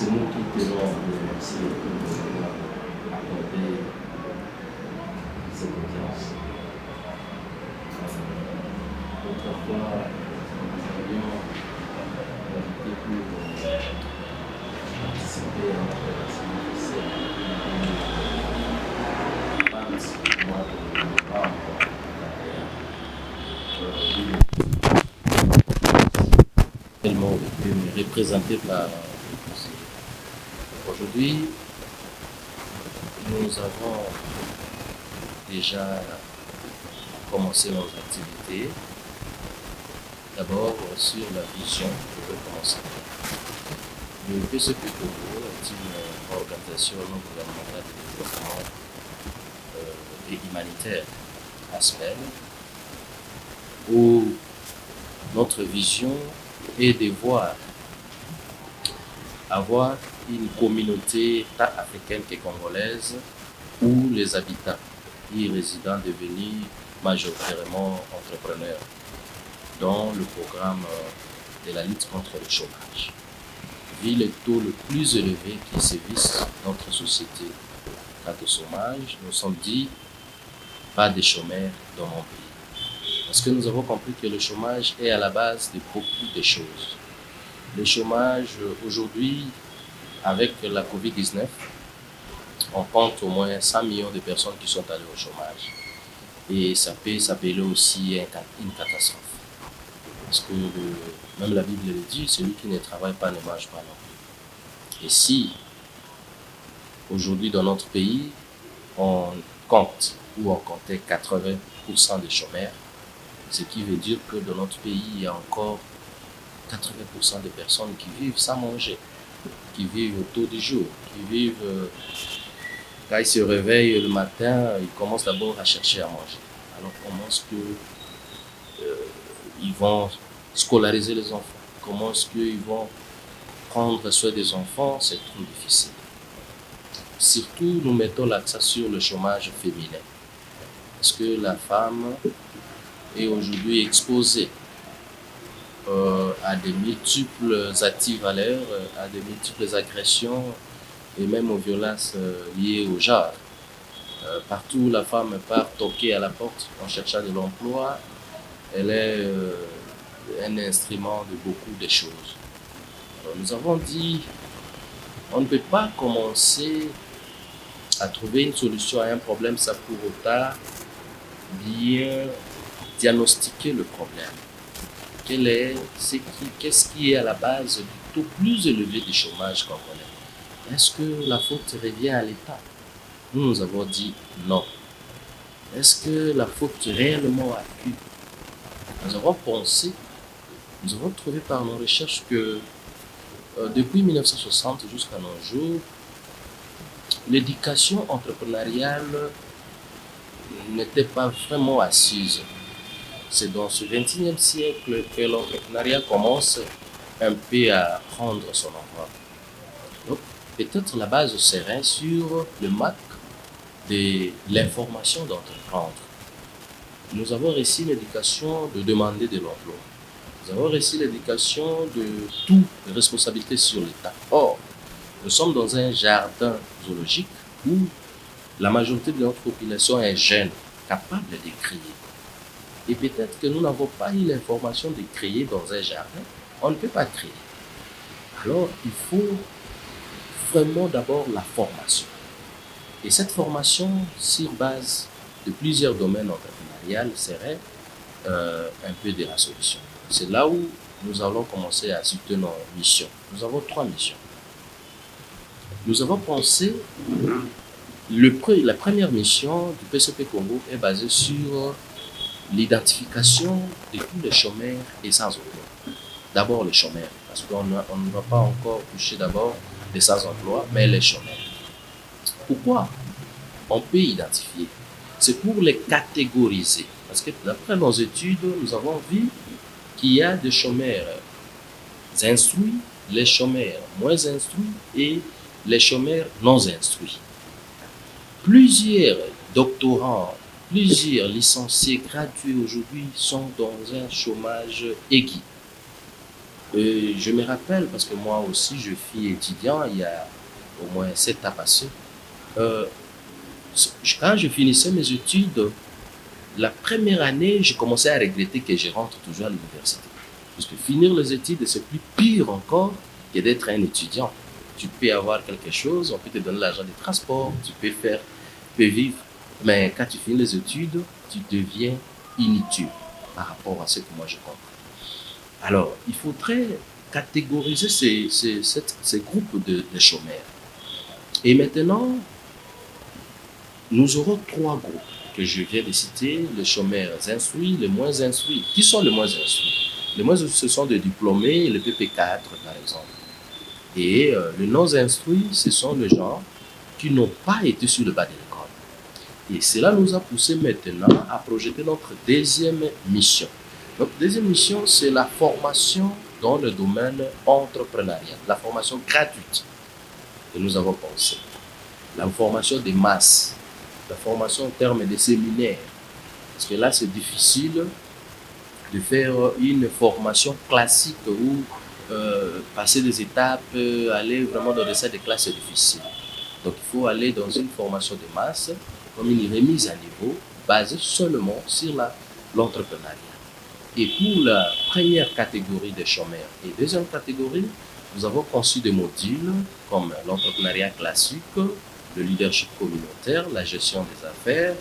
c'est nous qui tenons à remercier d'avoir accordé cette audience. Autrefois, nous avions invité pour participer à notre opération officielle du mois de novembre. Tellement été représenté par aujourd'hui, nous avons déjà commencé nos activités. D'abord sur la vision, je vais commencer. Le PCP Congo est une organisation non gouvernementale de développement et humanitaire ASPEL, où notre vision est de avoir une communauté tant africaine que congolaise où les habitants y résidents devenus majoritairement entrepreneurs dans le programme de la lutte contre le chômage. Vu les taux le plus élevés qui sévissent dans notre société quant au chômage, nous sommes dit pas de chômeurs dans mon pays. Parce que nous avons compris que le chômage est à la base de beaucoup de choses. Le chômage, aujourd'hui, avec la COVID-19, on compte au moins 100 millions de personnes qui sont allées au chômage. Et ça peut s'appeler aussi une catastrophe. Parce que même la Bible le dit, celui qui ne travaille pas ne mange pas non plus. Et si, aujourd'hui dans notre pays, on compte ou on comptait 80% des chômeurs, ce qui veut dire que dans notre pays, il y a encore 80% de personnes qui vivent sans manger, qui vivent autour du jour, qui vivent, quand ils se réveillent le matin, ils commencent d'abord à chercher à manger. Alors comment est-ce qu'ils vont scolariser les enfants? Comment est-ce qu'ils vont prendre soin des enfants? C'est trop difficile. Surtout, nous mettons l'accent sur le chômage féminin. Parce que la femme est aujourd'hui exposée à des multiples actes-valeurs, à des multiples agressions et même aux violences liées au genre. Partout où la femme part toquer à la porte en cherchant de l'emploi, elle est un instrument de beaucoup de choses. Alors, nous avons dit, on ne peut pas commencer à trouver une solution à un problème sans pour autant bien diagnostiquer le problème. Qu'est-ce qui est à la base du taux plus élevé du chômage qu'on connaît? Est-ce que la faute revient à l'État? Nous avons dit non. Est-ce que la faute réellement à qui? Nous avons pensé, nous avons trouvé par nos recherches que depuis 1960 jusqu'à nos jours, l'éducation entrepreneuriale n'était pas vraiment assise. C'est dans ce XXIe siècle que l'entrepreneuriat commence un peu à prendre son envol. Donc, peut-être la base serait sur le manque de l'information d'entreprendre. Nous avons reçu l'éducation de demander de l'emploi. Nous avons reçu l'éducation de toute responsabilité sur l'État. Or, nous sommes dans un jardin zoologique où la majorité de notre population est jeune, capable de créer. Et peut-être que nous n'avons pas eu l'information de créer dans un jardin. On ne peut pas créer. Alors, il faut vraiment d'abord la formation. Et cette formation, sur base de plusieurs domaines entrepreneuriaux, serait un peu de la solution. C'est là où nous allons commencer à situer nos missions. Nous avons 3 missions. Nous avons pensé, la première mission du PCP Congo est basée sur l'identification de tous les chômeurs et sans emploi. D'abord les chômeurs, parce qu'on ne va pas encore toucher d'abord les sans emploi, mais les chômeurs. Pourquoi on peut identifier? C'est pour les catégoriser. Parce que d'après nos études, nous avons vu qu'il y a des chômeurs instruits, les chômeurs moins instruits et les chômeurs non instruits. Plusieurs doctorants, plusieurs licenciés gradués aujourd'hui sont dans un chômage aigu. Et je me rappelle, parce que moi aussi je suis étudiant, il y a au moins 7 ans passés, euh, quand je finissais mes études, la première année, je commençais à regretter que je rentre toujours à l'université. Parce que finir les études, c'est plus pire encore que d'être un étudiant. Tu peux avoir quelque chose, on peut te donner l'argent de transport, tu peux faire, tu peux vivre. Mais quand tu finis les études, tu deviens inutile par rapport à ce que moi je comprends. Alors, il faudrait catégoriser ces groupes de chômeurs. Et maintenant, nous aurons 3 groupes que je viens de citer, les chômeurs instruits, les moins instruits. Qui sont les moins instruits? Les moins instruits, ce sont des diplômés, le PP4 par exemple. Et les non instruits, ce sont les gens qui n'ont pas été sur le bas de l'école. Et cela nous a poussé maintenant à projeter notre deuxième mission. Notre deuxième mission, c'est la formation dans le domaine entrepreneurial, la formation gratuite que nous avons pensée, la formation des masses, la formation en termes de séminaires. Parce que là, c'est difficile de faire une formation classique ou passer des étapes, aller vraiment dans des salles de classe, c'est difficile. Donc, il faut aller dans une formation de masse, comme une remise à niveau, basée seulement sur l'entrepreneuriat. Et pour la première catégorie des chômeurs et deuxième catégorie, nous avons conçu des modules comme l'entrepreneuriat classique, le leadership communautaire, la gestion des affaires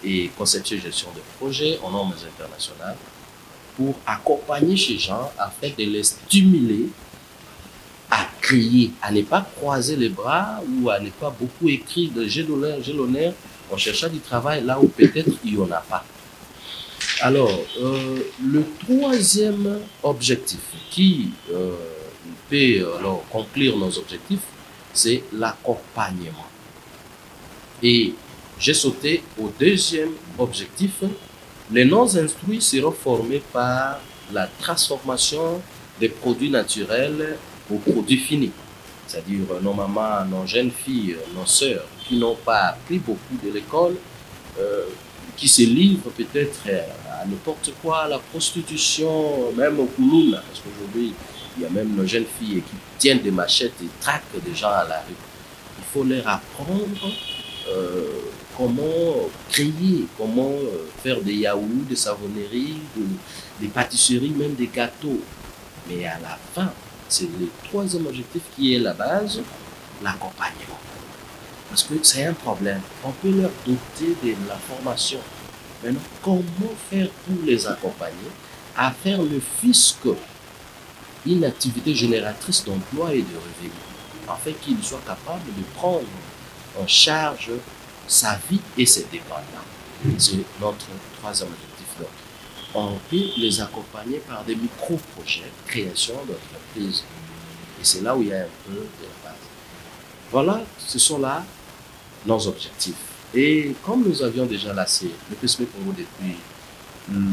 et conception et gestion de projets en normes internationales pour accompagner ces gens afin de les stimuler à créer, à ne pas croiser les bras ou à ne pas beaucoup écrire de j'ai l'honneur en cherchant du travail là où peut-être il n'y en a pas. Alors, le troisième objectif qui peut alors conclure nos objectifs, c'est l'accompagnement. Et j'ai sauté au deuxième objectif. Les non-instruits seront formés par la transformation des produits naturels aux produits finis. C'est-à-dire nos mamans, nos jeunes filles, nos sœurs qui n'ont pas appris beaucoup de l'école, qui se livrent peut-être à n'importe quoi, à la prostitution, même au koulouna, parce qu'aujourd'hui, il y a même nos jeunes filles qui tiennent des machettes et traquent des gens à la rue. Il faut leur apprendre comment créer, comment faire des yaourts, des savonneries, des pâtisseries, même des gâteaux. Mais à la fin, c'est le troisième objectif qui est la base, l'accompagnement. Parce que c'est un problème. On peut leur doter de la formation. Maintenant, comment faire pour les accompagner à faire le fisc une activité génératrice d'emploi et de revenus, afin qu'ils soient capables de prendre en charge sa vie et ses dépendants. C'est notre troisième objectif. Donc, on peut les accompagner par des micro-projets, création d'entreprises. Et c'est là où il y a un peu de la base. Voilà, ce sont là nos objectifs. Et comme nous avions déjà lancé le PSP Congo depuis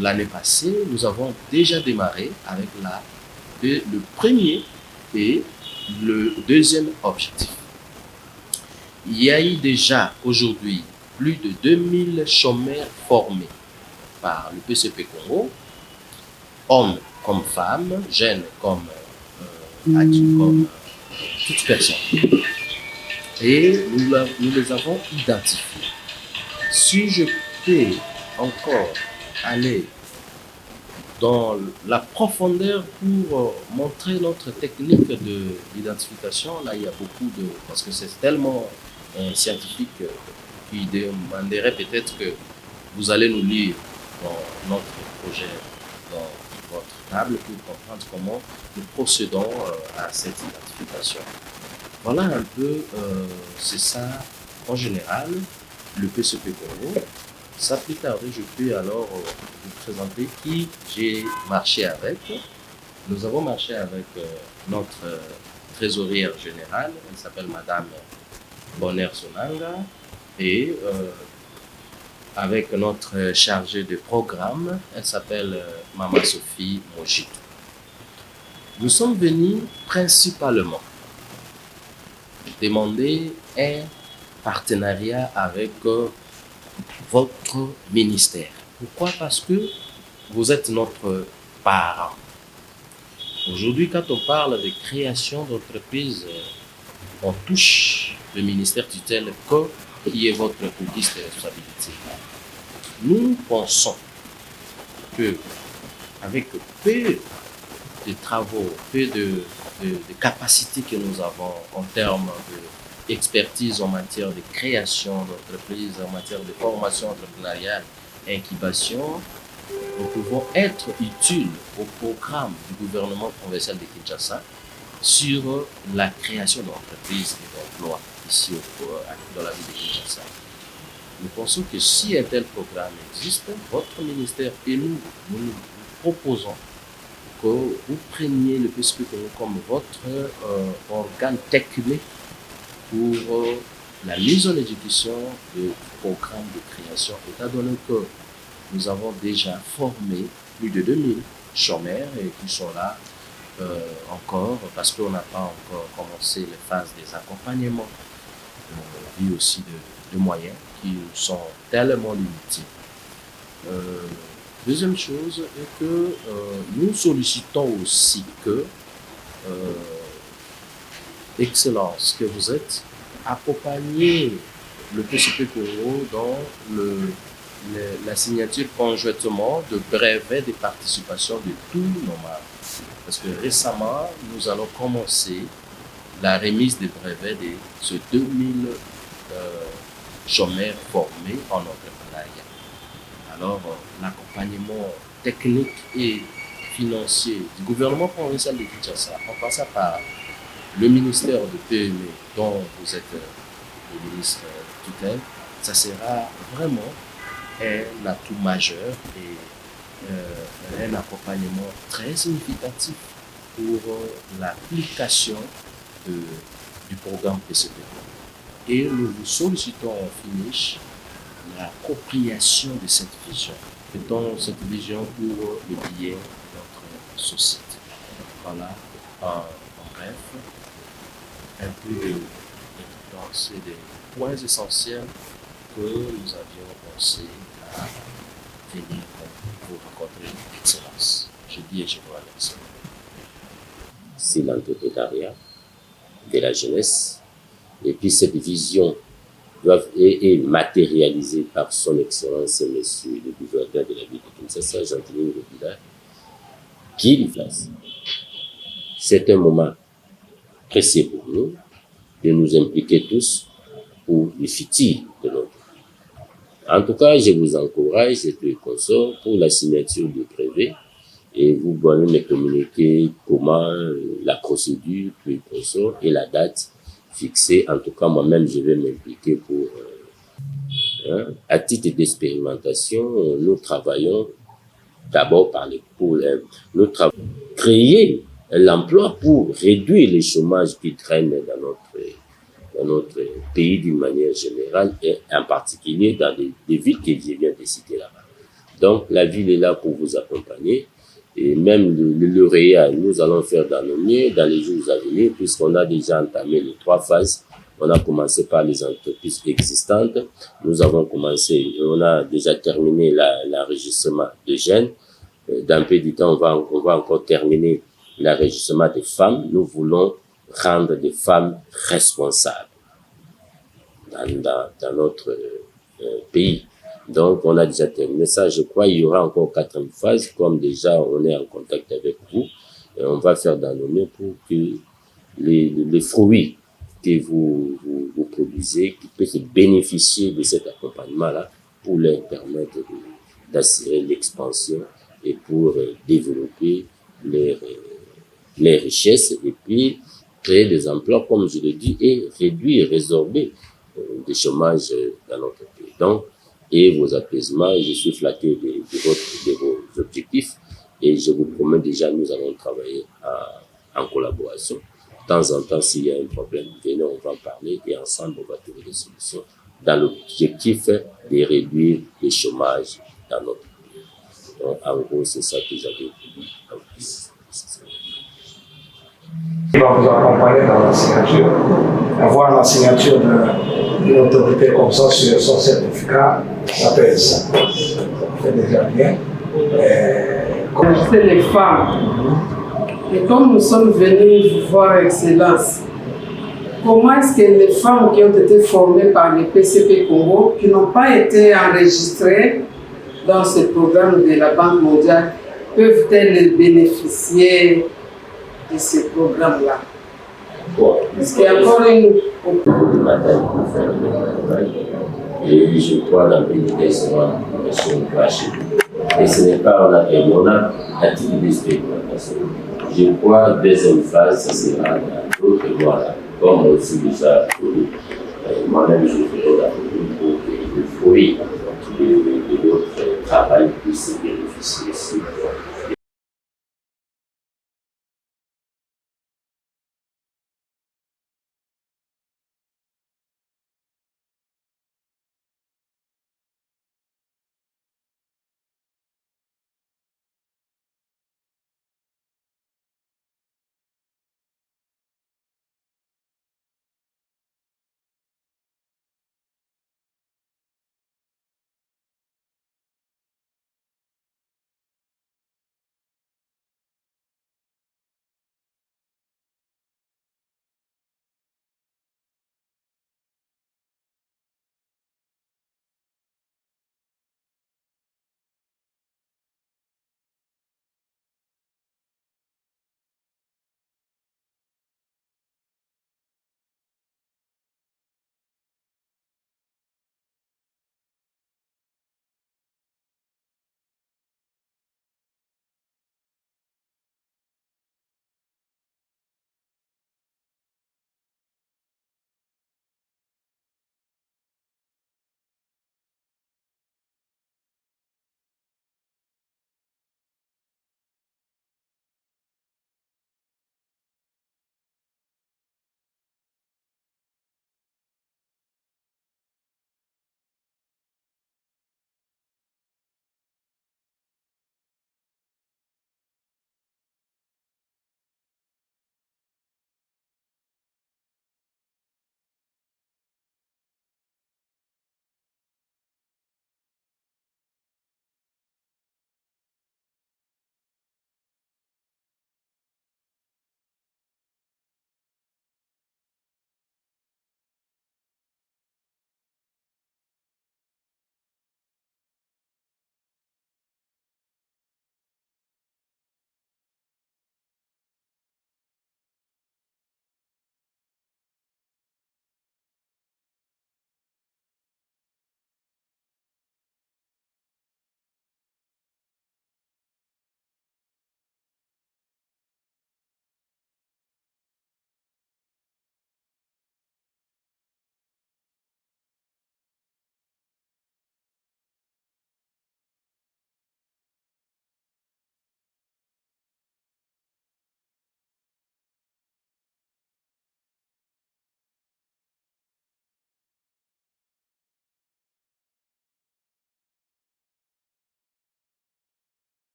l'année passée, nous avons déjà démarré avec le premier et le deuxième objectif. Il y a eu déjà aujourd'hui plus de 2000 chômeurs formés par le PCP Congo, hommes comme femmes, jeunes comme adultes, comme toute personne. Et nous les avons identifiés. Si je peux encore aller dans la profondeur pour montrer notre technique d'identification, là il y a beaucoup de... parce que c'est tellement scientifique qui demanderait peut-être que vous allez nous lire dans notre projet, dans votre table pour comprendre comment nous procédons à cette identification. Voilà un peu, c'est ça en général, le PCP Congo. Ça plus tard, je peux alors vous présenter qui j'ai marché avec. Nous avons marché avec notre trésorière générale, elle s'appelle Madame Bonheur Sonanga, et avec notre chargée de programme, elle s'appelle Maman Sophie Mojito. Nous sommes venus principalement demander un partenariat avec votre ministère. Pourquoi? Parce que vous êtes notre parent. Aujourd'hui, quand on parle de création d'entreprise, on touche le ministère tutelle qui est votre police de responsabilité. Nous pensons que avec peu de travaux, peu de capacités que nous avons en termes d'expertise en matière de création d'entreprise, en matière de formation entrepreneuriale, incubation, nous pouvons être utiles au programme du gouvernement provincial de Kinshasa sur la création d'entreprises et d'emplois ici dans la ville de Kinshasa. Nous pensons que si un tel programme existe, votre ministère et nous proposons que vous preniez le PSP comme votre organe technique pour la mise en exécution du programme de création, étant donné que nous avons déjà formé plus de 2000 chômeurs qui sont là encore parce qu'on n'a pas encore commencé les phases des accompagnements, vu aussi de moyens qui sont tellement limités. Deuxième chose est que nous sollicitons aussi que Excellence, que vous êtes, accompagnez le PCP Congo dans la signature conjointement de brevets de participation de tous nos membres. Parce que récemment, nous allons commencer la remise des brevets de ces 2000 chômeurs formés en entrepreneuriat. Alors, l'accompagnement technique et financier du gouvernement provincial de Kinshasa, en passant par le ministère de PME dont vous êtes le ministre tutelle, ça sera vraiment un atout majeur et un accompagnement très significatif pour l'application du programme PCP. Et nous vous sollicitons en finish l'appropriation de cette vision. Mettons cette vision pour le bien de notre société. Voilà, en bref, un peu de pensée des points essentiels que nous avions pensé à venir pour rencontrer Excellence. Je dis et je vous remercie. C'est l'entrepreneuriat de la jeunesse. Et puis cette vision est matérialisée par son Excellence, Monsieur le gouverneur de la ville de Kinshasa, Jean-Denis Ngobila, qui lui place. C'est un moment précieux pour nous de nous impliquer tous pour le futur de notre pays. En tout cas, je vous encourage, je te console pour la signature du brevet et vous pouvez me communiquer comment la procédure, puis console et la date fixée. En tout cas, moi-même, je vais m'impliquer pour, à titre d'expérimentation, nous travaillons d'abord nous créer l'emploi pour réduire le chômage qui traîne dans notre pays d'une manière générale et en particulier dans des villes que je viens de citer là-bas. Donc, la ville est là pour vous accompagner et même le lauréat, nous allons faire dans le mieux dans les jours à venir puisqu'on a déjà entamé les 3 phases. On a commencé par les entreprises existantes. On a déjà terminé l'enregistrement de jeunes. Dans un peu de temps, on va encore terminer l'enregistrement des femmes. Nous voulons rendre des femmes responsables dans notre pays. Donc, on a déjà terminé ça. Je crois qu'il y aura encore 4e phase. Comme déjà, on est en contact avec vous, et on va faire dans le mieux pour que les fruits que vous produisez, qui peuvent bénéficier de cet accompagnement-là, pour leur permettre d'assurer l'expansion et pour développer les richesses et puis créer des emplois, comme je le dis, et réduire, résorber le chômage dans notre pays. Donc, et vos apaisements, je suis flatté de vos objectifs et je vous promets déjà, nous allons travailler en collaboration. De temps en temps, s'il y a un problème, venez, on va en parler et ensemble, on va trouver des solutions dans l'objectif de réduire le chômage dans notre pays. Donc, en gros, c'est ça que j'avais dit. Il va vous accompagner dans la signature, avoir la signature de l'autorité comme ça sur son certificat, ça pèse. Ça fait déjà bien. Comme c'était les femmes Et comme nous sommes venus vous voir, Excellence, comment est-ce que les femmes qui ont été formées par le PCP Congo, qui n'ont pas été enregistrées dans ce programme de la Banque mondiale, peuvent-elles bénéficier de ce programme-là? Bon, Est-ce qu'il y a encore une... Et je crois dans une question cachée. Et ce n'est pas on a activité spéculative. Je crois que deuxième phase, ça sera dans d'autres voies. Comme on s'est déjà connu, moi-même je ferai la pour que le fruit de notre travail puisse bénéficier aussi.